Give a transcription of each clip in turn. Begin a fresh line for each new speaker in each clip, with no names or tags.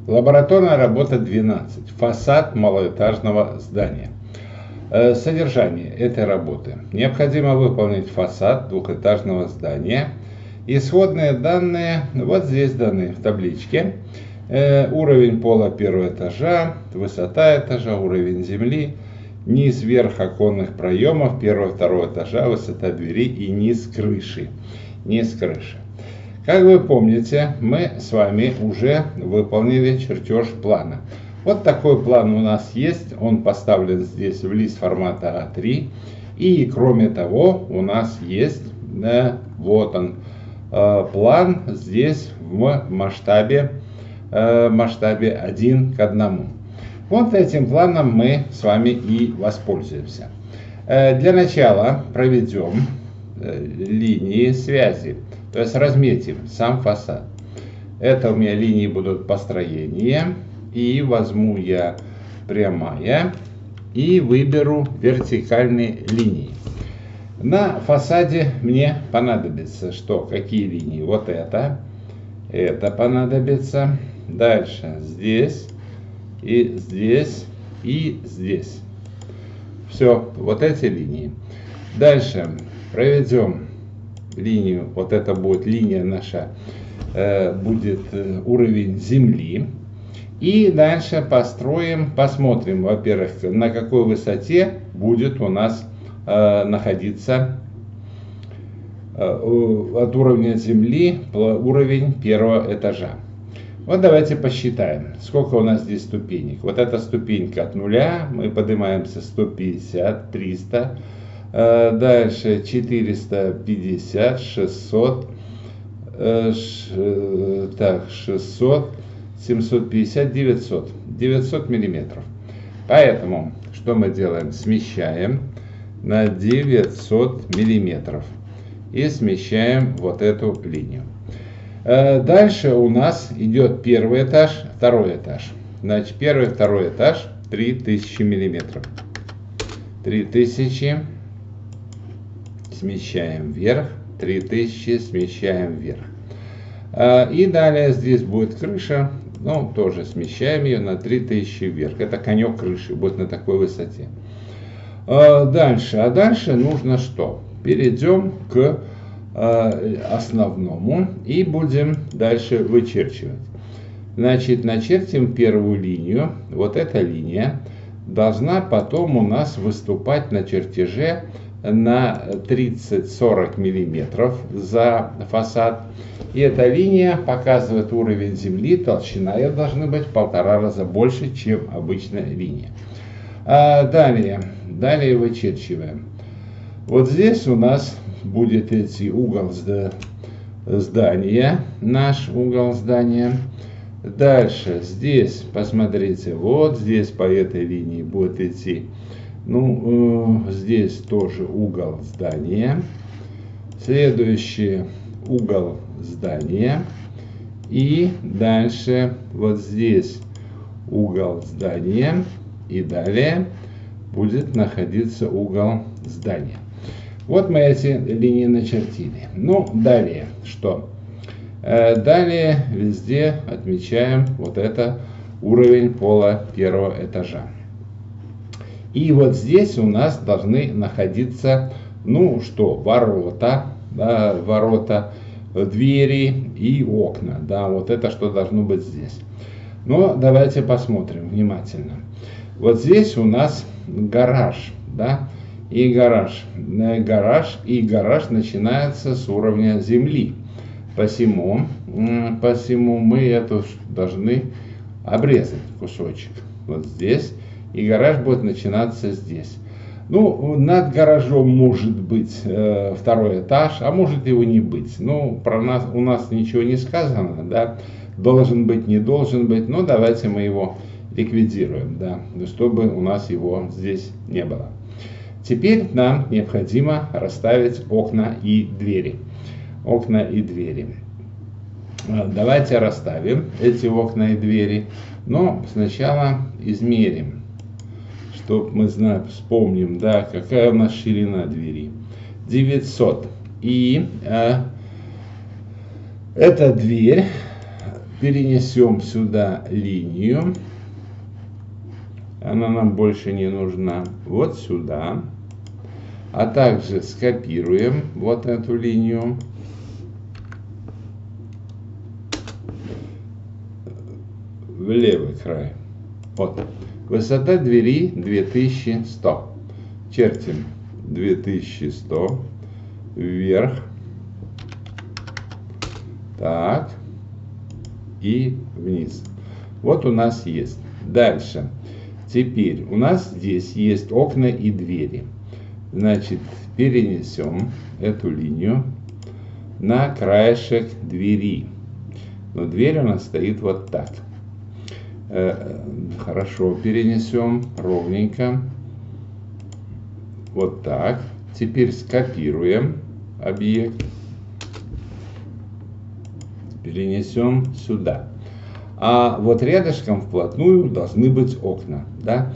Лабораторная работа 12. Фасад малоэтажного здания. Содержание этой работы. Необходимо выполнить фасад двухэтажного здания. Исходные данные вот здесь даны в табличке. Уровень пола первого этажа, высота этажа, уровень земли, низ, верх оконных проемов первого, второго этажа, высота двери и низ крыши. Низ крыши. Как вы помните, мы с вами уже выполнили чертеж плана. Вот такой план у нас есть, он поставлен здесь в лист формата А3. И кроме того, у нас есть, вот он, план здесь в масштабе 1:1. Вот этим планом мы с вами и воспользуемся. Для начала проведем линии связи, то есть разметим сам фасад. Это у меня линии будут построения. И возьму я прямая и выберу вертикальные линии. На фасаде мне понадобится что? Какие линии? Вот это понадобится. Дальше здесь и здесь и здесь. Все, вот эти линии. Дальше проведем линию. Вот это будет линия наша, будет уровень земли. И дальше построим, посмотрим, во-первых, на какой высоте будет у нас находиться от уровня земли уровень первого этажа. Вот давайте посчитаем, сколько у нас здесь ступенек. Вот эта ступенька от нуля, мы поднимаемся 150, 300, дальше 450, 600, 600, 750, 900 миллиметров. Поэтому что мы делаем? Смещаем на 900 миллиметров и смещаем вот эту линию. Дальше у нас идет первый этаж, второй этаж. Значит, первый, второй этаж 3000 миллиметров. 3000 смещаем вверх, 3000 смещаем вверх. И далее здесь будет крыша, ну тоже смещаем ее на 3000 вверх. Это конек крыши будет на такой высоте. Дальше нужно что? Перейдем к основному и будем дальше вычерчивать. Значит, начертим первую линию. Вот эта линия должна потом у нас выступать на чертеже на 30-40 миллиметров за фасад. И эта линия показывает уровень земли, толщина ее должна быть в 1,5 раза больше, чем обычная линия. Далее вычерчиваем. Вот здесь у нас будет идти угол здания, наш угол здания. Дальше здесь, посмотрите, вот здесь по этой линии будет идти, здесь тоже угол здания. Следующий угол здания. И дальше вот здесь угол здания. И далее будет находиться угол здания. Вот мы эти линии начертили. Далее что? Далее везде отмечаем вот это уровень пола первого этажа. И вот здесь у нас должны находиться, ворота, двери и окна. Да, вот это что должно быть здесь. Но давайте посмотрим внимательно. Вот здесь у нас гараж, да, и гараж начинается с уровня земли. Посему мы это должны обрезать кусочек вот здесь, и гараж будет начинаться здесь. Над гаражом может быть второй этаж, а может его не быть. У нас ничего не сказано, да, должен быть, не должен быть, но давайте мы его ликвидируем, да, чтобы у нас его здесь не было. Теперь нам необходимо расставить окна и двери. Окна и двери. Давайте расставим эти окна и двери, но сначала измерим, чтобы мы вспомним, да, какая у нас ширина двери. 900. И эта дверь перенесем сюда линию. Она нам больше не нужна. Вот сюда. А также скопируем вот эту линию. В левый край. Вот. Высота двери 2100. Чертим 2100 вверх. Так. И вниз. Вот у нас есть. Дальше. Теперь у нас здесь есть окна и двери. Значит, перенесем эту линию на краешек двери. Но дверь у нас стоит вот так. Хорошо, перенесем ровненько. Вот так. Теперь скопируем объект. Перенесем сюда. А вот рядышком вплотную должны быть окна. Да?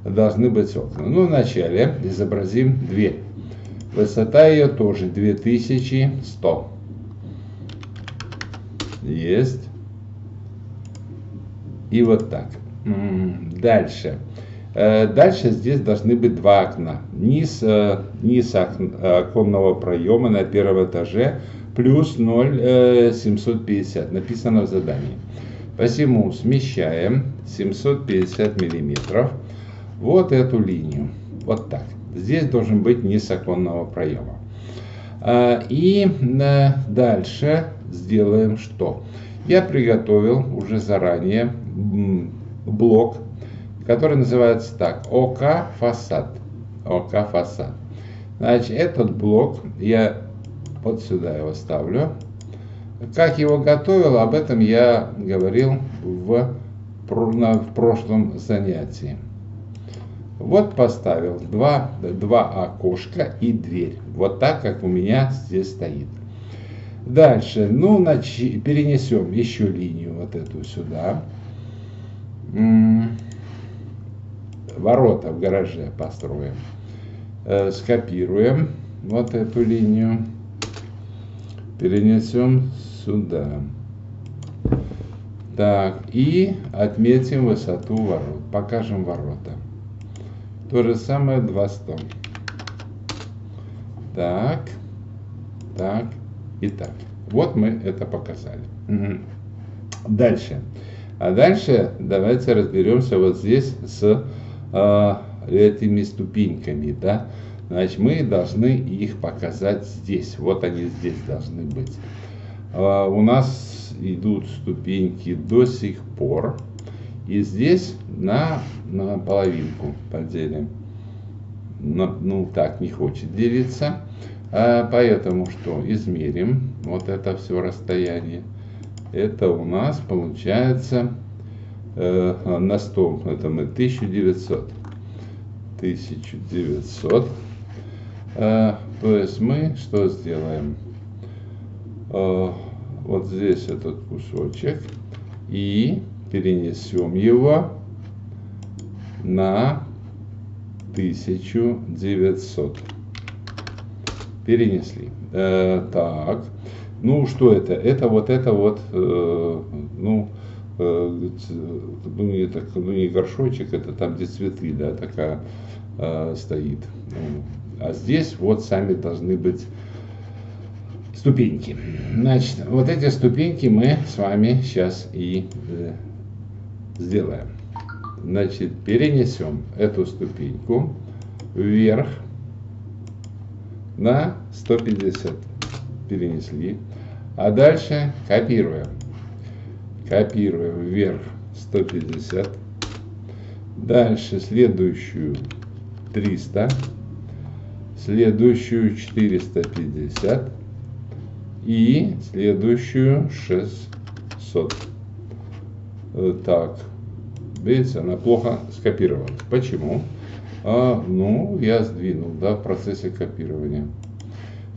Должны быть окна. Ну, вначале изобразим дверь. Высота ее тоже 2100. Есть. И вот так. Дальше. Дальше здесь должны быть два окна. Низ оконного проема на первом этаже плюс 0,750. Написано в задании. Посему смещаем 750 миллиметров вот эту линию. Вот так. Здесь должен быть низ оконного проема. И дальше сделаем что? Я приготовил уже заранее блок, который называется так: ОК фасад. ОК фасад. Значит, этот блок я вот сюда его ставлю. Как его готовил, об этом я говорил в прошлом занятии. Вот поставил два окошка и дверь. Вот так, как у меня здесь стоит. Дальше, ну, перенесем еще линию вот эту сюда. Ворота в гараже построим. Скопируем вот эту линию. Перенесем сюда. Так, и отметим высоту ворот. Покажем ворота. То же самое 200. Так, так и так. Вот мы это показали. Дальше. А дальше давайте разберемся вот здесь с этими ступеньками. Да? Значит, мы должны их показать здесь. Вот они здесь должны быть. У нас идут ступеньки до сих пор. И здесь на половинку поделим. Ну, так не хочет делиться. Поэтому что? Измерим вот это все расстояние. Это у нас получается на 100. Это мы 1900. 1900. То есть мы что сделаем? Вот здесь этот кусочек. И перенесем его на 1900. Перенесли. Так. Ну, что это? Это вот, не горшочек, это там, где цветы, да, такая стоит. А здесь вот сами должны быть ступеньки. Значит, вот эти ступеньки мы с вами сейчас и сделаем. Значит, перенесем эту ступеньку вверх на 150. Перенесли. А дальше копируем. Копируем вверх 150. Дальше следующую 300. Следующую 450. И следующую 600. Так. Видите, она плохо скопировалась. Почему? Ну, я сдвинул, да, в процессе копирования.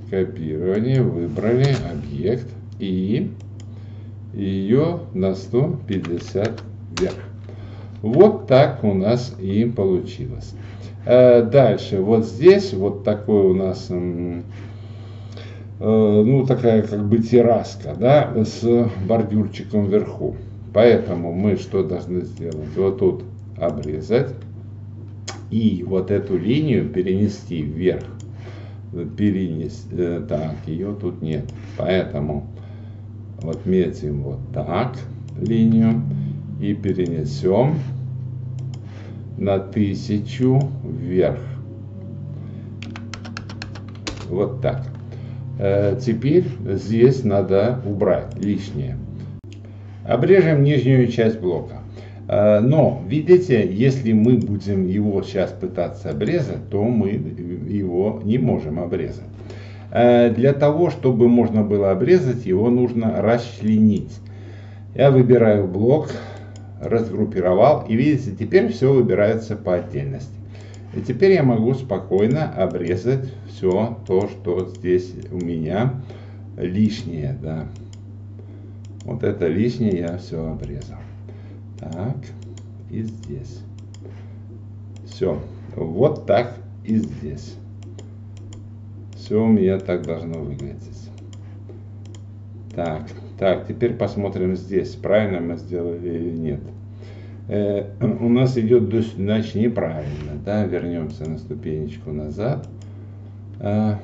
Копирование, выбрали объект и ее на 150 вверх. Вот так у нас и получилось. Дальше, вот здесь вот такой у нас ну, такая как бы терраска, да, с бордюрчиком вверху. Поэтому мы что должны сделать? Вот тут обрезать и вот эту линию перенести вверх. Перенести, так, ее тут нет. Поэтому вот метим вот так линию и перенесем на 1000 вверх. Вот так. Теперь здесь надо убрать лишнее. Обрежем нижнюю часть блока. Но, видите, если мы будем его сейчас пытаться обрезать, то мы его не можем обрезать. Для того, чтобы можно было обрезать, его нужно расчленить. Я выбираю блок, разгруппировал, и видите, теперь все выбирается по отдельности. И теперь я могу спокойно обрезать все то, что здесь у меня лишнее, да. Вот это лишнее я все обрезал. Так, и здесь. Все, вот так и здесь. Все у меня так должно выглядеть. Так, теперь посмотрим здесь, правильно мы сделали или нет. У нас идет, значит, неправильно, да, вернемся на ступенечку назад. То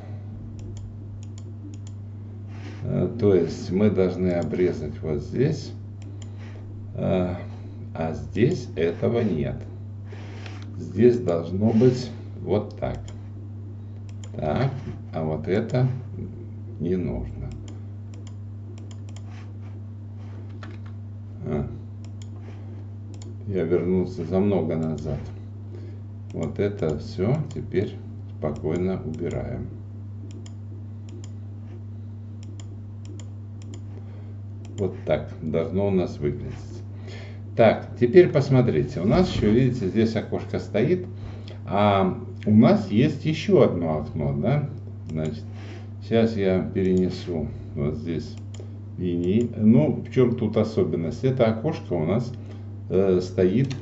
есть мы должны обрезать вот здесь, а здесь этого нет. Здесь должно быть вот так. Так, а вот это не нужно. Я вернулся замного назад. Вот это все теперь спокойно убираем. Вот так должно у нас выглядеть. Так, теперь посмотрите. У нас еще, видите, здесь окошко стоит. А у нас есть еще одно окно, да? Значит, сейчас я перенесу вот здесь линии. Ну, в чем тут особенность? Это окошко у нас стоит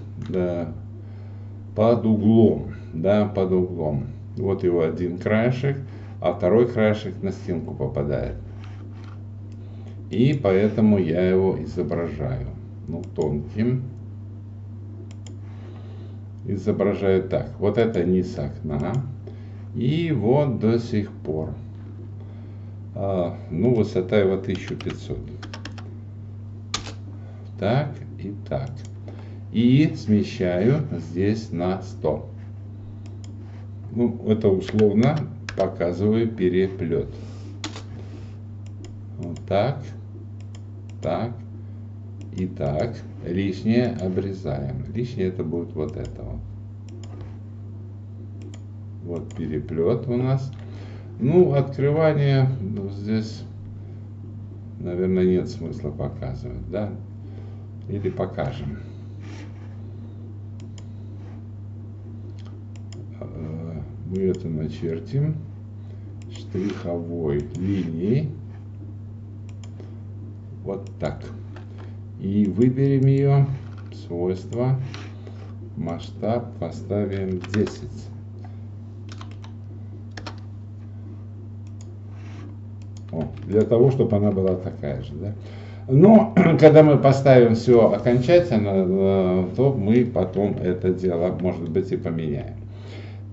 под углом, да, под углом. Вот его один краешек, а второй краешек на стенку попадает. И поэтому я его изображаю, ну, тонким. Изображаю так. Вот это низ окна. И вот до сих пор. Ну, высота его 1500. Так и так. И смещаю здесь на 100. Ну, это условно показываю переплет. Вот так. Так и так. Лишнее обрезаем. Лишнее это будет вот это вот. Вот переплет у нас. Ну, открывание здесь, наверное, нет смысла показывать, да? Или покажем. Мы это начертим штриховой линией. Вот так. И выберем ее, свойства, масштаб поставим 10. Для того, чтобы она была такая же. Да? Но когда мы поставим все окончательно, то мы потом это дело, может быть, и поменяем.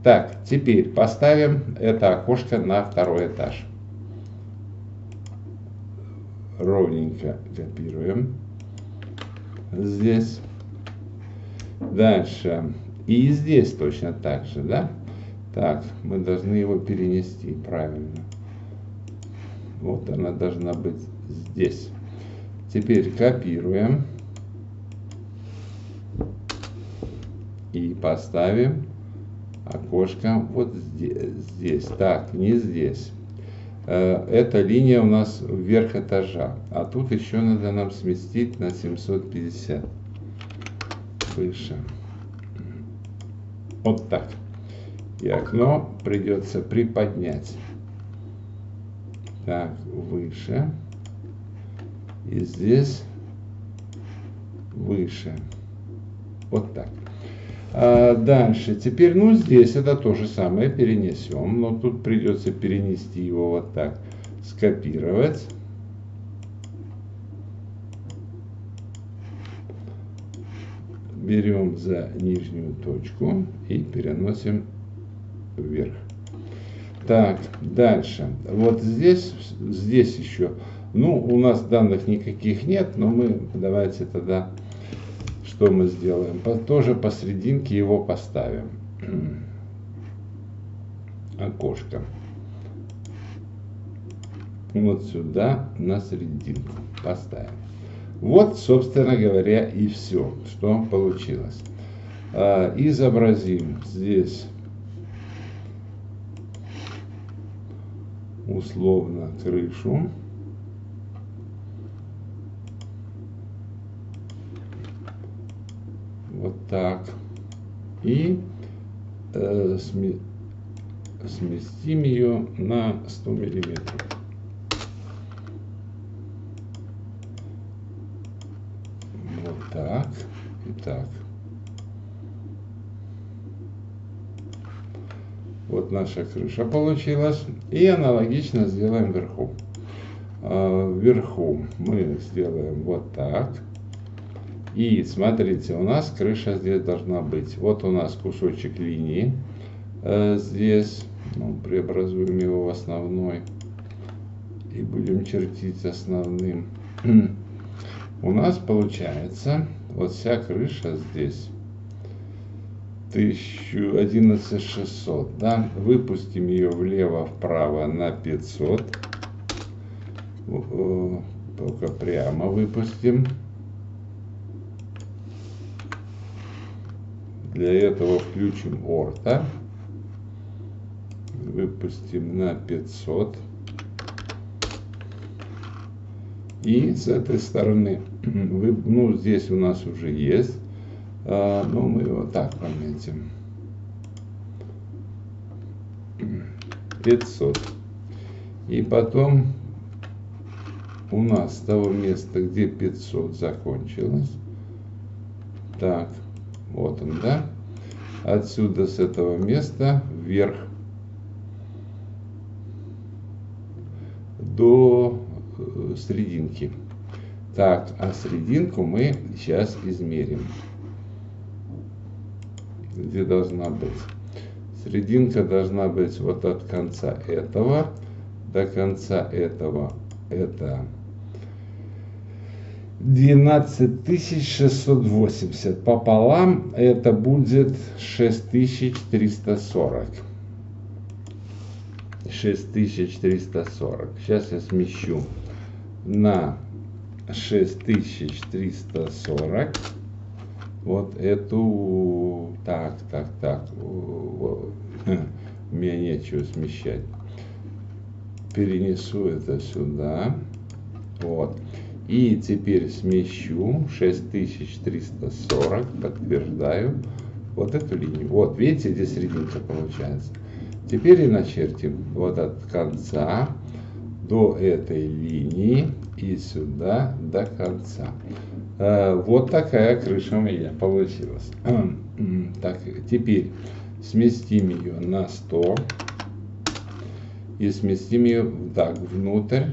Так, теперь поставим это окошко на второй этаж. Ровненько копируем. Здесь. Дальше. И здесь точно так же, да? Так, мы должны его перенести правильно. Вот она должна быть здесь. Теперь копируем. И поставим окошко вот здесь. Так, не здесь. Эта линия у нас вверх этажа. А тут еще надо нам сместить на 750. Выше. Вот так. И окно придется приподнять. Так, выше. И здесь выше. Вот так. Дальше. Теперь, ну, здесь это то же самое перенесем. Но тут придется перенести его вот так. скопировать. Берем за нижнюю точку и переносим вверх. Так, дальше. Вот здесь еще, ну, у нас данных никаких нет, но мы, давайте тогда, что мы сделаем? Тоже посерединке его поставим. Окошко. Вот сюда, на серединку поставим. Вот, собственно говоря, и все, что получилось. Изобразим здесь условно крышу. Вот так. И сместим ее на 100 миллиметров. Вот так и так. Вот наша крыша получилась. И аналогично сделаем вверху. Вверху мы сделаем вот так. И смотрите, у нас крыша здесь должна быть. Вот у нас кусочек линии. Здесь, ну, преобразуем его в основной. И будем чертить основным. У нас получается вот вся крыша здесь 11600, да? Выпустим ее влево-вправо на 500. Только прямо выпустим. Для этого включим орто. Выпустим на 500. И с этой стороны, ну, здесь у нас уже есть, но мы его так пометим. 500. И потом у нас с того места, где 500 закончилось. Так, вот он, да? Отсюда, с этого места, вверх до серединки. Так, а серединку мы сейчас измерим. Где должна быть? Серединка должна быть вот от конца этого до конца этого. Это 12680. Пополам это будет 6340. 6340. Сейчас я смещу на 6340 вот эту, так, мне нечего смещать, перенесу это сюда, вот, и теперь смещу 6340, подтверждаю вот эту линию, вот, видите, здесь серединка получается. Теперь и начертим вот от конца до этой линии и сюда до конца. Вот такая крыша у меня получилась. Так, теперь сместим ее на 100 и сместим ее так внутрь.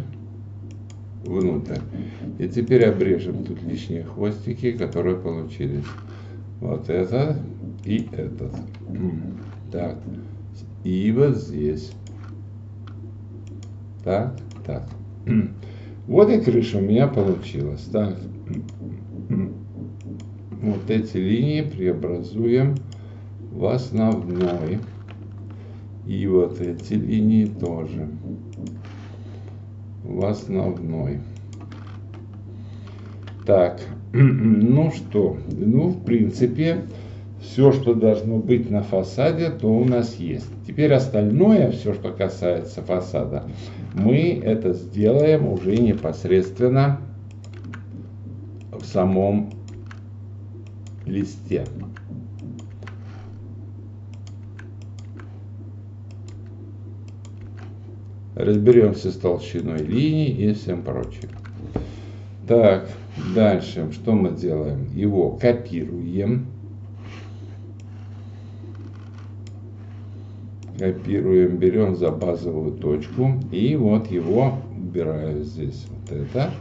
И теперь обрежем тут лишние хвостики, которые получились. Вот это и этот. Так. И вот здесь. Так. Вот и крыша у меня получилась. Так. Вот эти линии преобразуем в основной. И вот эти линии тоже в основной. Так. Ну что? Ну, в принципе, все, что должно быть на фасаде, то у нас есть. Теперь остальное, все, что касается фасада, мы это сделаем уже непосредственно в самом листе. Разберемся с толщиной линий и всем прочим. Так, дальше, что мы делаем? Его копируем. Копируем, берем за базовую точку и вот его убираю здесь, вот это,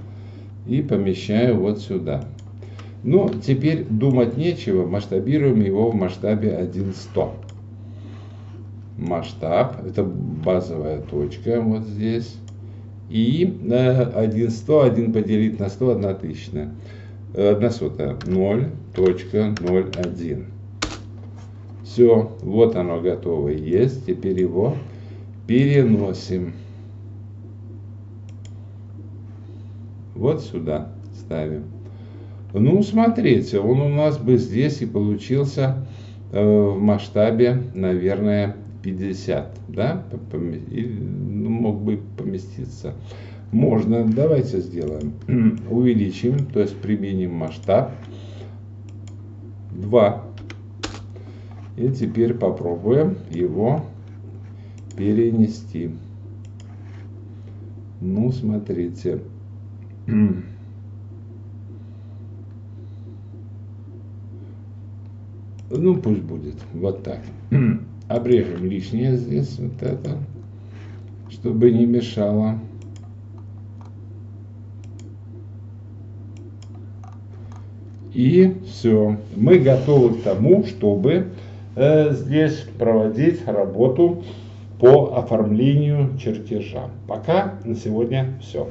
и помещаю вот сюда. Ну, теперь думать нечего, масштабируем его в масштабе 1:100. Масштаб, это базовая точка вот здесь. И 1:100, 1 поделить на 100, 1 тысячная. 1/100, 0.01. Все, вот оно готово есть. Теперь его переносим. Вот сюда ставим. Ну, смотрите, он у нас бы здесь и получился в масштабе, наверное, 50, да, мог бы поместиться. Можно, давайте сделаем, увеличим, то есть применим масштаб 2. И теперь попробуем его перенести. Ну, смотрите. Ну, пусть будет вот так. Обрежем лишнее здесь, вот это, чтобы не мешало. И все. Мы готовы к тому, чтобы здесь проводить работу по оформлению чертежа. Пока на сегодня все.